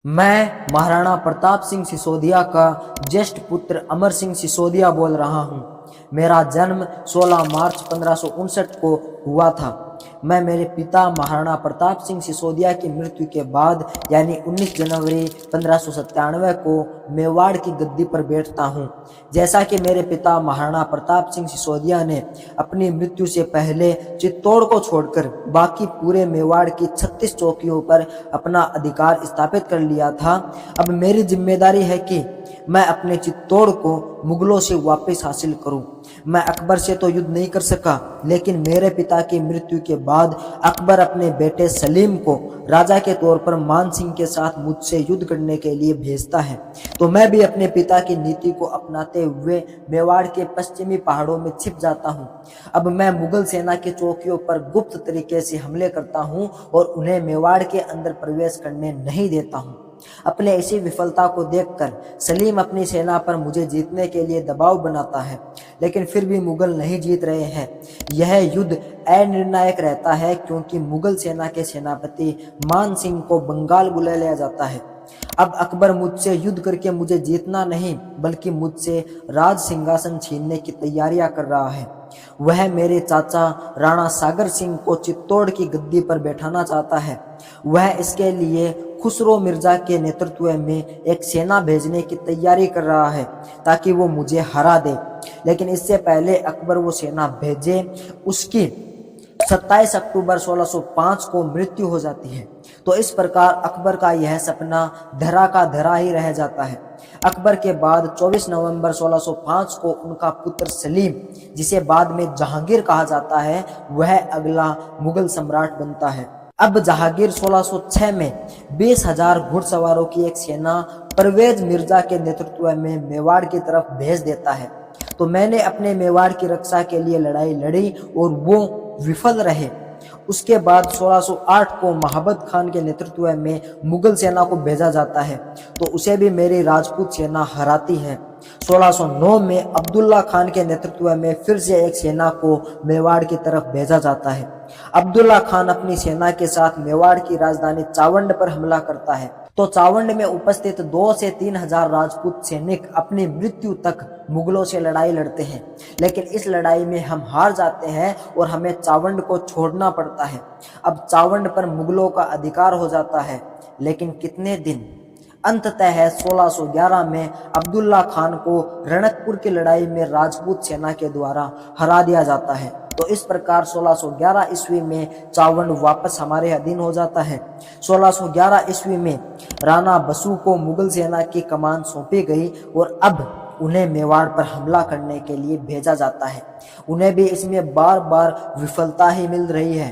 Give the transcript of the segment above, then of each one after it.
मैं महाराणा प्रताप सिंह सिसोदिया का ज्येष्ठ पुत्र अमर सिंह सिसोदिया बोल रहा हूँ। मेरा जन्म 16 मार्च 1559 को हुआ था। मैं मेरे पिता महाराणा प्रताप सिंह सिसोदिया की मृत्यु के बाद यानी 19 जनवरी 1597 को मेवाड़ की गद्दी पर बैठता हूँ। जैसा कि मेरे पिता महाराणा प्रताप सिंह सिसोदिया ने अपनी मृत्यु से पहले चित्तौड़ को छोड़कर बाकी पूरे मेवाड़ की 36 चौकियों पर अपना अधिकार स्थापित कर लिया था, अब मेरी जिम्मेदारी है कि मैं अपने चित्तौड़ को मुगलों से वापस हासिल करूं। मैं अकबर से तो युद्ध नहीं कर सका, लेकिन मेरे पिता की मृत्यु के बाद अकबर अपने बेटे सलीम को राजा के तौर पर मान सिंह के साथ मुझसे युद्ध करने के लिए भेजता है। तो मैं भी अपने पिता की नीति को अपनाते हुए मेवाड़ के पश्चिमी पहाड़ों में छिप जाता हूँ। अब मैं मुगल सेना की चौकियों पर गुप्त तरीके से हमले करता हूँ और उन्हें मेवाड़ के अंदर प्रवेश करने नहीं देता हूँ। अपने इसी विफलता को देखकर सलीम अपनी सेना पर मुझे जीतने के लिए दबाव बनाता है, लेकिन फिर भी मुगल नहीं जीत रहे हैं। यह युद्ध अनिर्णायक रहता है क्योंकि मुगल सेना के सेनापति मान सिंह को बंगाल बुला लिया जाता है। अब अकबर मुझसे युद्ध करके मुझे जीतना नहीं बल्कि मुझसे राज सिंहासन छीनने की तैयारियां कर रहा है। वह मेरे चाचा राणा सागर सिंह को चित्तौड़ की गद्दी पर बैठाना चाहता है। वह इसके लिए खुसरो मिर्जा के नेतृत्व में एक सेना भेजने की तैयारी कर रहा है ताकि वो मुझे हरा दे, लेकिन इससे पहले अकबर वो सेना भेजे उसकी 27 अक्टूबर 1605 को मृत्यु हो जाती है। तो इस प्रकार अकबर का यह सपना धरा का धरा ही रह जाता है। अकबर के बाद 24 नवंबर 1605 को उनका पुत्र सलीम, जिसे बाद में जहांगीर कहा जाता है, वह अगला मुगल सम्राट बनता है। अब जहांगीर 1606 में 20,000 घुड़सवारों की एक सेना परवेज मिर्जा के नेतृत्व में मेवाड़ की तरफ भेज देता है। तो मैंने अपने मेवाड़ की रक्षा के लिए लड़ाई लड़ी और वो विफल रहे। उसके बाद 1608 को महाबत खान के नेतृत्व में मुगल सेना को भेजा जाता है, तो उसे भी मेरी राजपूत सेना हराती है। 1609 में अब्दुल्ला खान के नेतृत्व में फिर से एक सेना को मेवाड़ की तरफ भेजा जाता है। अब्दुल्ला खान अपनी सेना के साथ मेवाड़ की राजधानी चावंड पर हमला करता है, तो चावंड में उपस्थित 2 से 3,000 राजपूत सैनिक अपनी मृत्यु तक मुगलों से लड़ाई लड़ते हैं, लेकिन इस लड़ाई में हम हार जाते हैं और हमें चावंड को छोड़ना पड़ता है। अब चावंड पर मुगलों का अधिकार हो जाता है, लेकिन कितने दिन? अंततः 1611 में अब्दुल्ला खान को रणकपुर की लड़ाई में राजपूत सेना के द्वारा हरा दिया जाता है। तो इस प्रकार 1611 ईस्वी में चावंड वापस हमारे अधीन हो जाता है। 1611 ईस्वी में राणा बसु को मुगल सेना की कमान सौंपी गई और अब उन्हें मेवाड़ पर हमला करने के लिए भेजा जाता है। उन्हें भी इसमें बार बार विफलता ही मिल रही है,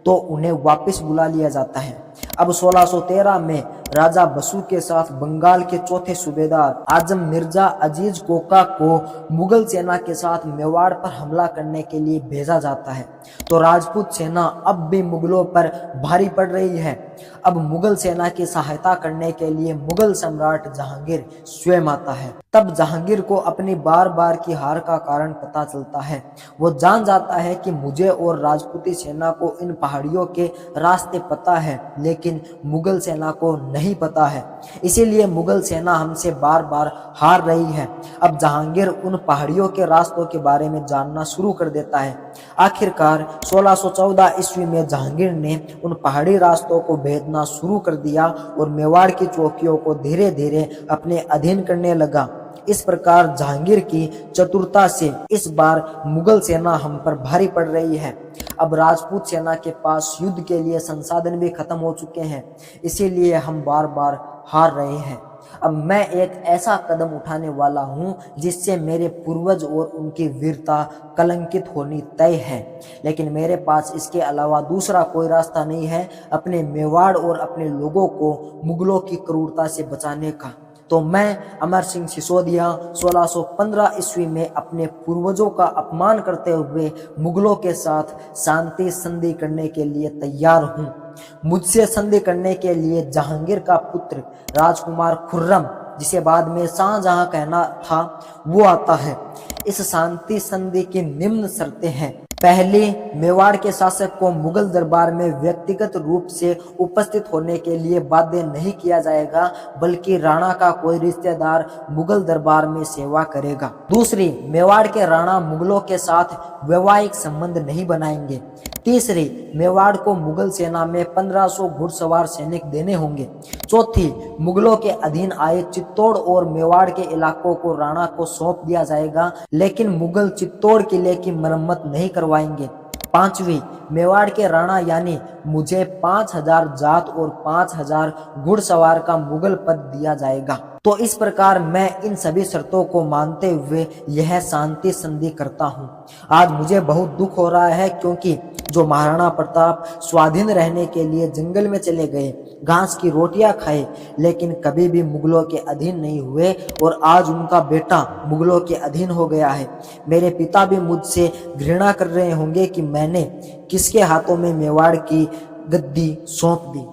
तो उन्हें वापस बुला लिया जाता है। अब 1613 में राजा बसु के साथ बंगाल के चौथे सूबेदार आजम मिर्जा अजीज कोका को मुगल सेना के साथ मेवाड़ पर हमला करने के लिए भेजा जाता है। तो राजपूत सेना अब भी मुगलों पर भारी पड़ रही है। अब मुगल सेना की सहायता करने के लिए मुगल सम्राट जहांगीर स्वयं आता है। तब जहांगीर को अपनी बार बार की हार का कारण पता चलता है। वो जान जाता है कि मुझे और राजपूती सेना को इन पहाड़ियों के रास्ते पता है, लेकिन मुगल सेना को नहीं पता है, इसीलिए मुगल सेना हमसे बार बार हार रही है। अब जहांगीर उन पहाड़ियों के रास्तों के बारे में जानना शुरू कर देता है। आखिरकार 1614 ईस्वी में जहांगीर ने उन पहाड़ी रास्तों को भेजना शुरू कर दिया और मेवाड़ की चौकियों को धीरे धीरे अपने अधीन करने लगा। इस प्रकार जहांगीर की चतुरता से इस बार मुगल सेना हम पर भारी पड़ रही है। अब राजपूत सेना के पास युद्ध के लिए संसाधन भी खत्म हो चुके हैं, इसीलिए हम बार बार हार रहे हैं। अब मैं एक ऐसा कदम उठाने वाला हूं जिससे मेरे पूर्वज और उनकी वीरता कलंकित होनी तय है, लेकिन मेरे पास इसके अलावा दूसरा कोई रास्ता नहीं है अपने मेवाड़ और अपने लोगों को मुगलों की क्रूरता से बचाने का। तो मैं अमर सिंह सिसोदिया 1615 ईस्वी में अपने पूर्वजों का अपमान करते हुए मुगलों के साथ शांति संधि करने के लिए तैयार हूँ। मुझसे संधि करने के लिए जहांगीर का पुत्र राजकुमार खुर्रम, जिसे बाद में शाहजहां कहना था, वो आता है। इस शांति संधि की निम्न शर्तें हैं पहले मेवाड़ के शासक को मुगल दरबार में व्यक्तिगत रूप से उपस्थित होने के लिए बाध्य नहीं किया जाएगा, बल्कि राणा का कोई रिश्तेदार मुगल दरबार में सेवा करेगा। दूसरी, मेवाड़ के राणा मुगलों के साथ वैवाहिक संबंध नहीं बनाएंगे। तीसरी, मेवाड़ को मुगल सेना में 1500 घुड़सवार सैनिक देने होंगे। चौथी, मुगलों के अधीन आए चित्तौड़ और मेवाड़ के इलाकों को राणा को सौंप दिया जाएगा, लेकिन मुगल चित्तौड़ किले की मरम्मत नहीं करवाएंगे। पांचवी, मेवाड़ के राणा यानी मुझे 5000 जात और 5000 घुड़सवार का मुगल पद दिया जाएगा। तो इस प्रकार मैं इन सभी शर्तों को मानते हुए यह शांति संधि करता हूँ। आज मुझे बहुत दुख हो रहा है, क्योंकि जो महाराणा प्रताप स्वाधीन रहने के लिए जंगल में चले गए, घास की रोटियां खाए, लेकिन कभी भी मुगलों के अधीन नहीं हुए, और आज उनका बेटा मुगलों के अधीन हो गया है। मेरे पिता भी मुझसे घृणा कर रहे होंगे कि मैंने किसके हाथों में मेवाड़ की गद्दी सौंप दी,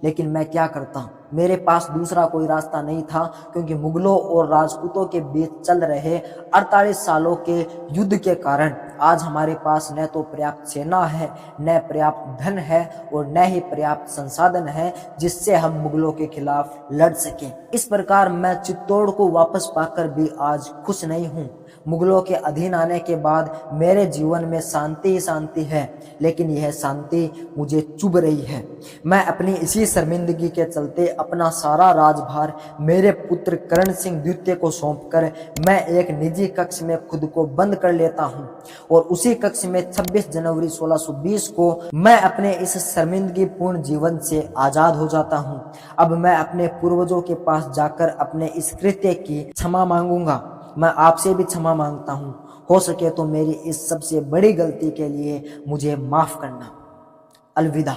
लेकिन मैं क्या करता। मेरे पास दूसरा कोई रास्ता नहीं था, क्योंकि मुगलों और राजपूतों के बीच चल रहे 48 सालों के युद्ध के कारण आज हमारे पास न तो पर्याप्त सेना है, न पर्याप्त धन है, और न ही पर्याप्त संसाधन है जिससे हम मुगलों के खिलाफ लड़ सकें। इस प्रकार मैं चित्तौड़ को वापस पाकर भी आज खुश नहीं हूँ। मुगलों के अधीन आने के बाद मेरे जीवन में शांति ही शांति है, लेकिन यह शांति मुझे चुभ रही है। मैं अपनी इसी शर्मिंदगी के चलते अपना सारा राजभार मेरे पुत्र करण सिंह द्वितीय को सौंपकर मैं एक निजी कक्ष में खुद को बंद कर लेता हूं, और उसी कक्ष में 26 जनवरी 1620 को मैं अपने इस शर्मिंदगीपूर्ण जीवन से आजाद हो जाता हूं। अब मैं अपने पूर्वजों के पास जाकर अपने इस कृत्य की क्षमा मांगूंगा। मैं आपसे भी क्षमा मांगता हूँ। हो सके तो मेरी इस सबसे बड़ी गलती के लिए मुझे माफ करना। अलविदा।